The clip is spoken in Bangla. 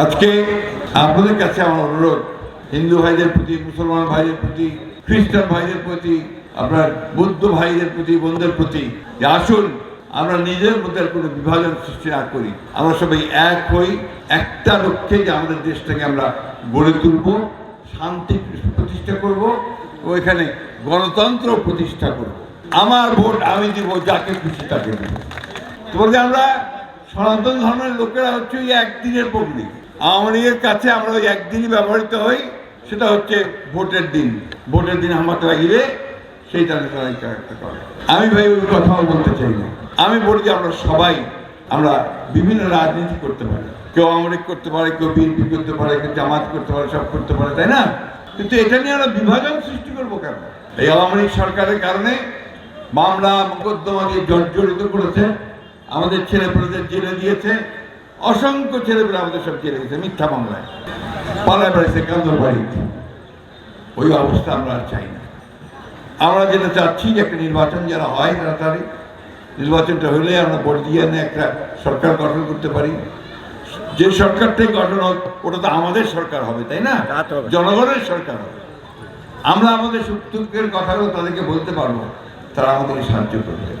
আজকে আপনাদের কাছে আমার অনুরোধ, হিন্দু ভাইদের প্রতি, মুসলমান ভাইদের প্রতি, খ্রিস্টান ভাইদের প্রতি, আপনার বৌদ্ধ ভাইদের প্রতি, বোনদের প্রতি, যে আসুন আমরা নিজের মধ্যে কোনো বিভাজন সৃষ্টি না করি, আমরা সবাই এক হই, একটা লক্ষ্যে যে আমাদের দেশটাকে আমরা গড়ে তুলব, শান্তি প্রতিষ্ঠা করব, ওইখানে গণতন্ত্র প্রতিষ্ঠা করব। আমার ভোট আমি দিব, যাকে খুশি তাকে দিব। বলতে আমরা সনাতন ধর্মের লোকেরা হচ্ছে ওই একদিনের পব্লিক। আওয়ামী লীগের কাছে আমরা ওই একদিনই ব্যবহৃত হই, সেটা হচ্ছে ভোটের দিন। ভোটের দিন আমাকে লাগিয়ে সেইটা করে। আমি ভাই ওই কথাও বলতে চাই না। আমি বলি যে আমরা সবাই আমরা বিভিন্ন রাজনীতি করতে পারি, কেউ আওয়ামী লীগ করতে পারে, কেউ বিএনপি করতে পারে, কেউ জামাত করতে পারে, সব করতে পারে, তাই না? কিন্তু এটা নিয়ে আমরা বিভাজন সৃষ্টি করবো কেন? এই আওয়ামী লীগ সরকারের কারণে মামলা মোকদ্দমা দিয়ে জর্জরিত করেছে, আমাদের ছেলেপেলেদের জেলে দিয়েছে, অসংখ্য ছেলেপেলে আমাদের সব জেলে গেছে মিথ্যা মামলায়, পালায় বেড়েছে কান্দর বাড়ি। ওই অবস্থা আমরা আর চাই না। আমরা যেটা চাচ্ছি যে একটা নির্বাচন যারা হয় তাড়াতাড়ি, নির্বাচনটা হলে আমরা ভোট দিয়ে এনে একটা সরকার গঠন করতে পারি। যে সরকারটাই গঠন হোক ওটা তো আমাদের সরকার হবে, তাই না? জনগণের সরকার হবে। আমরা আমাদের সুখ দুঃখের কথাগুলো তাদেরকে বলতে পারবো, তারা আমাদেরকে সাহায্য করবে।